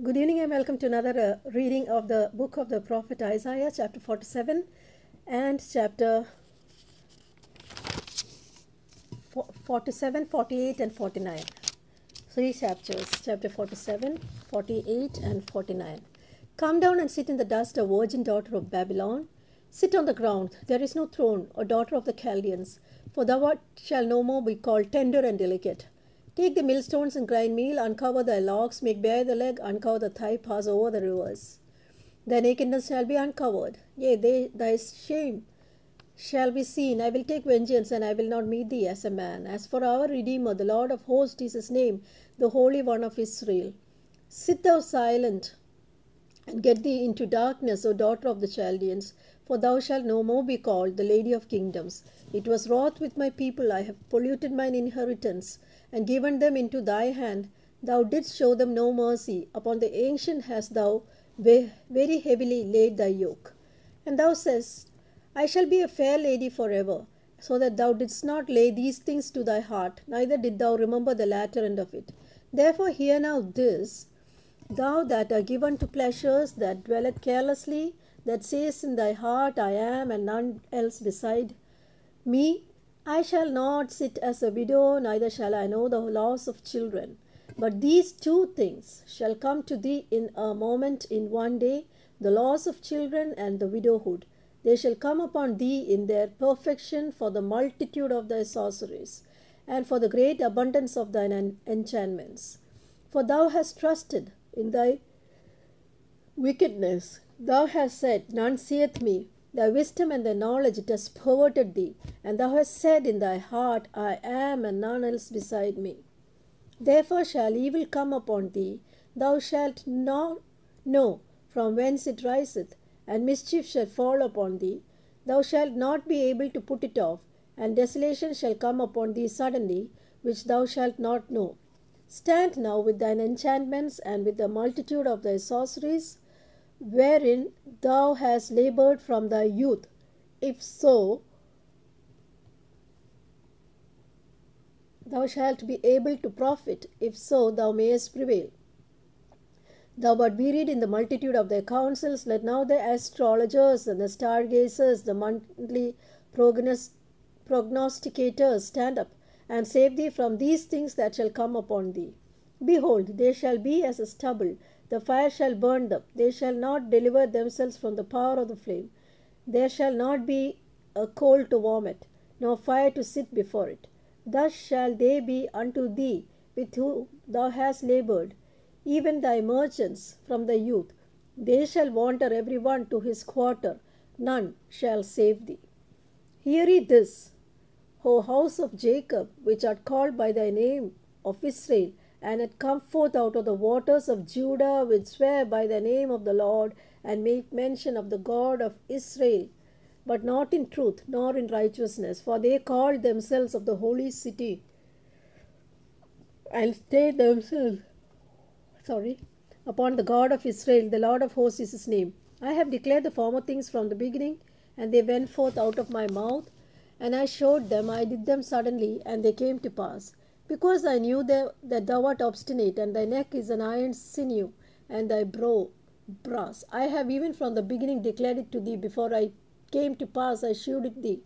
Good evening and welcome to another reading of the book of the prophet Isaiah, chapter 47 and chapter 47, 48, and 49. Three chapters, chapter 47, 48, and 49. Come down and sit in the dust, O virgin daughter of Babylon. Sit on the ground, there is no throne, O daughter of the Chaldeans, for thou shalt no more be called tender and delicate. Take the millstones and grind meal, uncover thy locks, make bare the leg, uncover the thigh, pass over the rivers. Thy nakedness shall be uncovered, yea, thy shame shall be seen. I will take vengeance, and I will not meet thee as a man. As for our Redeemer, the Lord of hosts is his name, the Holy One of Israel. Sit thou silent, and get thee into darkness, O daughter of the Chaldeans, for thou shalt no more be called the Lady of Kingdoms. It was wroth with my people, I have polluted mine inheritance, and given them into thy hand. Thou didst show them no mercy. Upon the ancient hast thou very heavily laid thy yoke. And thou sayest, I shall be a fair lady forever, so that thou didst not lay these things to thy heart, neither did thou remember the latter end of it. Therefore hear now this, thou that art given to pleasures, that dwelleth carelessly, that sayest in thy heart, I am, and none else beside me. I shall not sit as a widow, neither shall I know the loss of children. But these two things shall come to thee in a moment, in one day, the loss of children and the widowhood. They shall come upon thee in their perfection for the multitude of thy sorceries, and for the great abundance of thine enchantments. For thou hast trusted in thy wickedness. Thou hast said, none seeth me. Thy wisdom and thy knowledge it has perverted thee, and thou hast said in thy heart, I am, and none else beside me. Therefore shall evil come upon thee, thou shalt not know from whence it riseth, and mischief shall fall upon thee, thou shalt not be able to put it off, and desolation shall come upon thee suddenly, which thou shalt not know. Stand now with thine enchantments, and with the multitude of thy sorceries, wherein thou hast labored from thy youth. If so, thou shalt be able to profit. If so, thou mayest prevail. Thou art wearied in the multitude of thy counsels. Let now the astrologers and the stargazers, the monthly prognosticators stand up, and save thee from these things that shall come upon thee. Behold, they shall be as a stubble. The fire shall burn them. They shall not deliver themselves from the power of the flame. There shall not be a coal to warm it, nor fire to sit before it. Thus shall they be unto thee with whom thou hast labored, even thy merchants from the youth. They shall wander every one to his quarter. None shall save thee. Hear ye this, O house of Jacob, which art called by thy name of Israel, and had come forth out of the waters of Judah, which swear by the name of the Lord, and make mention of the God of Israel, but not in truth, nor in righteousness, for they called themselves of the holy city, and stayed themselves upon the God of Israel. The Lord of hosts is his name. I have declared the former things from the beginning, and they went forth out of my mouth, and I showed them, I did them suddenly, and they came to pass. Because I knew that thou art obstinate, and thy neck is an iron sinew, and thy brow brass. I have even from the beginning declared it to thee. Before I came to pass, I shewed it thee,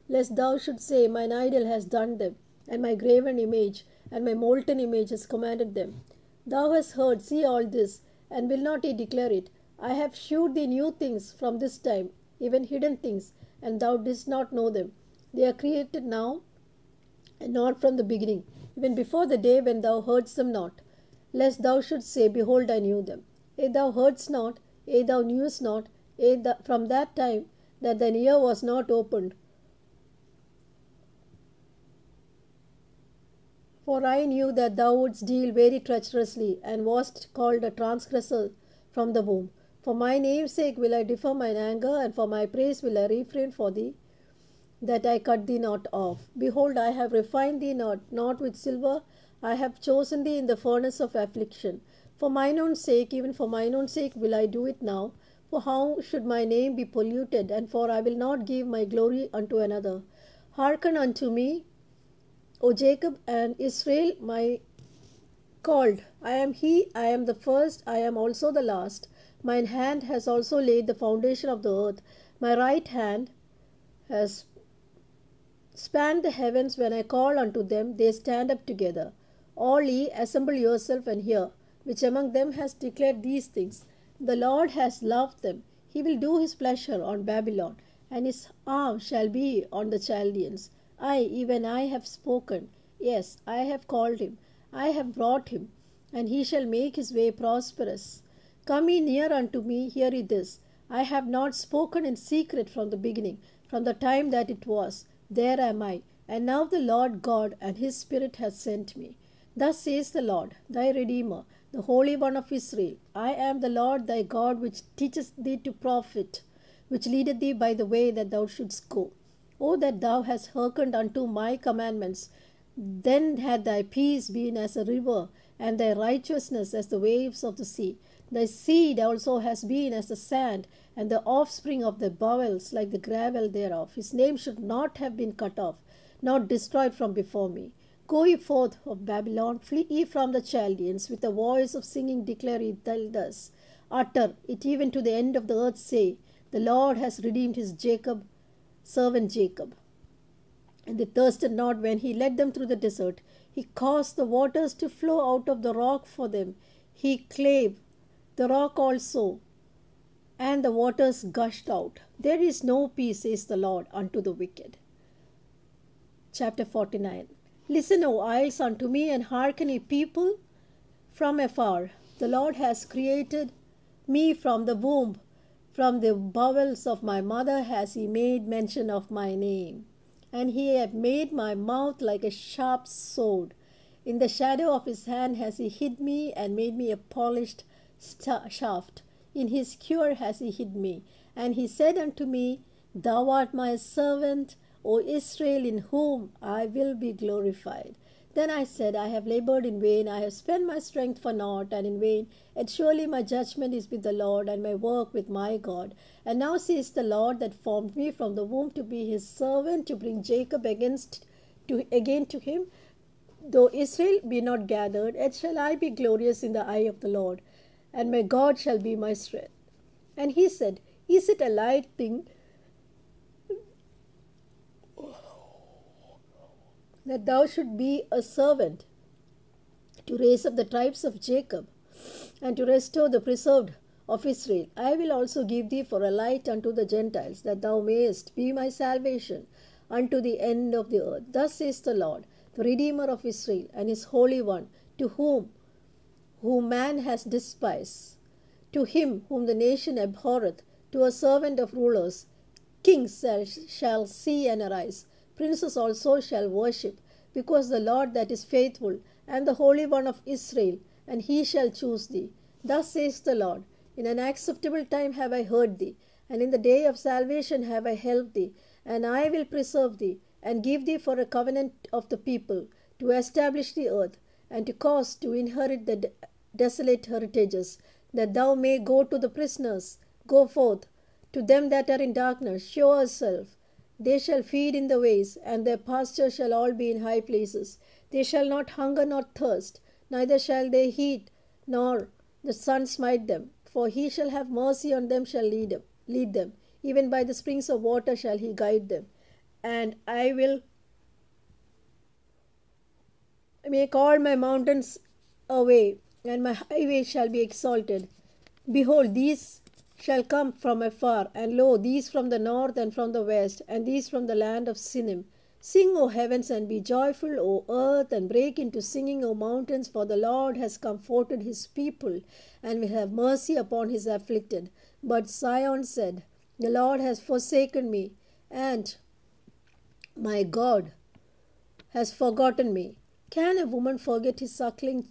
lest thou shouldst say, mine idol has done them, and my graven image, and my molten image has commanded them. Thou hast heard, see all this, and will not ye declare it? I have shewed thee new things from this time, even hidden things, and thou didst not know them. They are created now, and not from the beginning, even before the day when thou heardst them not, lest thou shouldst say, behold, I knew them. Yea, thou heardst not, yea, thou knewest not, yea, from that time that thine ear was not opened. For I knew that thou wouldst deal very treacherously, and wast called a transgressor from the womb. For my name's sake will I defer mine anger, and for my praise will I refrain for thee, that I cut thee not off. Behold, I have refined thee not with silver. I have chosen thee in the furnace of affliction. For mine own sake, even for mine own sake will I do it now. For how should my name be polluted? And for I will not give my glory unto another. Hearken unto me, O Jacob and Israel, my called, I am he, I am the first, I am also the last. Mine hand has also laid the foundation of the earth. My right hand has spanned the heavens. When I call unto them, they stand up together. All ye, assemble yourself and hear, which among them has declared these things. The Lord has loved them. He will do his pleasure on Babylon, and his arm shall be on the Chaldeans. I, even I, have spoken. Yes, I have called him. I have brought him, and he shall make his way prosperous. Come ye near unto me, hear ye this. I have not spoken in secret from the beginning, from the time that it was. There am I, and now the Lord God and his Spirit hath sent me. Thus says the Lord, thy Redeemer, the Holy One of Israel. I am the Lord thy God, which teacheth thee to profit, which leadeth thee by the way that thou shouldst go. O that thou hast hearkened unto my commandments, then had thy peace been as a river, and thy righteousness as the waves of the sea. Thy seed also has been as the sand, and the offspring of thy bowels like the gravel thereof. His name should not have been cut off, nor destroyed from before me. Go ye forth of Babylon, flee ye from the Chaldeans, with a voice of singing declare ye thus. Utter it even to the end of the earth, say, the Lord has redeemed his servant Jacob. And they thirsted not when he led them through the desert. He caused the waters to flow out of the rock for them. He clave the rock also, and the waters gushed out. There is no peace, says the Lord, unto the wicked. Chapter 49. Listen, O isles, unto me, and hearken, ye people from afar. The Lord has created me from the womb. From the bowels of my mother has he made mention of my name. And he hath made my mouth like a sharp sword. In the shadow of his hand has he hid me, and made me a polished shaft. In his cure has he hid me. And he said unto me, Thou art my servant, O Israel, in whom I will be glorified. Then I said, I have labored in vain, I have spent my strength for naught, and in vain. Yet surely my judgment is with the Lord, and my work with my God. And now says the Lord that formed me from the womb to be his servant, to bring Jacob again to him. Though Israel be not gathered, yet shall I be glorious in the eye of the Lord, and my God shall be my strength. And he said, Is it a light thing that thou should be a servant to raise up the tribes of Jacob, and to restore the preserved of Israel? I will also give thee for a light unto the Gentiles, that thou mayest be my salvation unto the end of the earth. Thus says the Lord, the Redeemer of Israel, and his Holy One, to whom man has despised, to him whom the nation abhorreth, to a servant of rulers. Kings shall see and arise, princes also shall worship, because the Lord that is faithful, and the Holy One of Israel, and he shall choose thee. Thus says the Lord, in an acceptable time have I heard thee, and in the day of salvation have I helped thee, and I will preserve thee, and give thee for a covenant of the people, to establish the earth, and to cause to inherit the desolate heritages, that thou may go to the prisoners. Go forth to them that are in darkness, show yourself. They shall feed in the ways, and their pasture shall all be in high places. They shall not hunger nor thirst, neither shall they heat, nor the sun smite them. For he shall have mercy on them, shall lead them. Even by the springs of water shall he guide them. And I will make all my mountains a way, and my highway shall be exalted. Behold, these shall come from afar, and lo, these from the north and from the west, and these from the land of Sinim. Sing, O heavens, and be joyful, O earth, and break into singing, O mountains, for the Lord has comforted his people, and will have mercy upon his afflicted. But Zion said, The Lord has forsaken me, and my God has forgotten me. Can a woman forget her suckling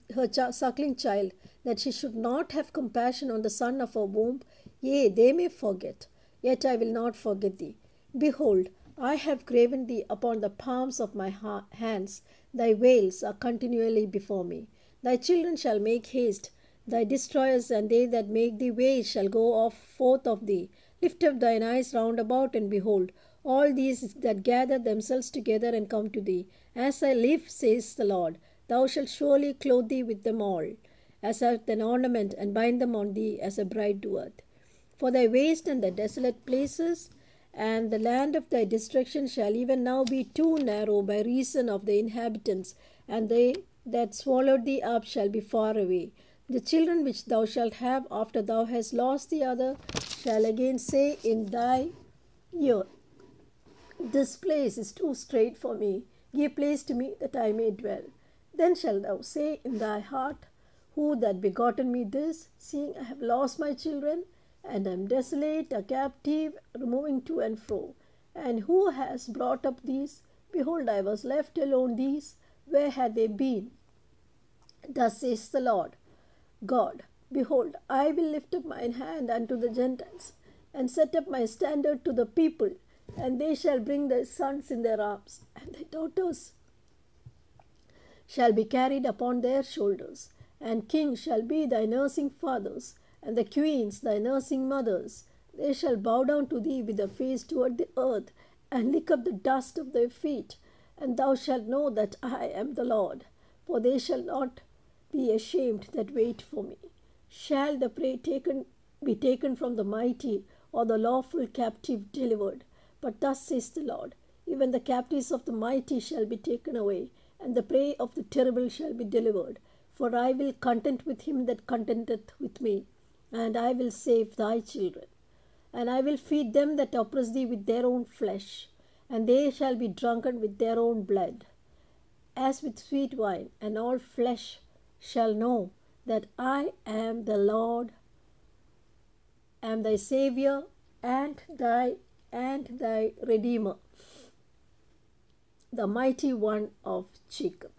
child, that she should not have compassion on the son of her womb? Yea, they may forget, yet I will not forget thee. Behold, I have graven thee upon the palms of my hands. Thy wails are continually before me. Thy children shall make haste. Thy destroyers and they that make thee waste shall go off forth of thee. Lift up thine eyes round about, and behold, all these that gather themselves together and come to thee. As I live, says the Lord, Thou shalt surely clothe thee with them all, as an ornament, and bind them on thee as a bride doeth. For thy waste and thy desolate places, and the land of thy destruction shall even now be too narrow by reason of the inhabitants, and they that swallowed thee up shall be far away. The children which thou shalt have after thou hast lost the other shall again say in thy ear, This place is too strait for me. Give place to me that I may dwell. Then shalt thou say in thy heart, Who that begotten me this, seeing I have lost my children, and am desolate, a captive, removing to and fro? And who has brought up these? Behold, I was left alone. These, where had they been? Thus says the Lord God, Behold, I will lift up mine hand unto the Gentiles, and set up my standard to the people, and they shall bring their sons in their arms, and their daughters shall be carried upon their shoulders. And kings shall be thy nursing fathers, and the queens thy nursing mothers. They shall bow down to thee with their face toward the earth, and lick up the dust of their feet. And thou shalt know that I am the Lord, for they shall not be ashamed that wait for me. Shall the prey be taken from the mighty, or the lawful captive delivered? But thus says the Lord, Even the captives of the mighty shall be taken away, and the prey of the terrible shall be delivered. For I will contend with him that contendeth with me, and I will save thy children. And I will feed them that oppress thee with their own flesh, and they shall be drunken with their own blood, as with sweet wine, and all flesh shall know that I am the Lord, am thy Savior, and thy Redeemer, the mighty one of Jacob.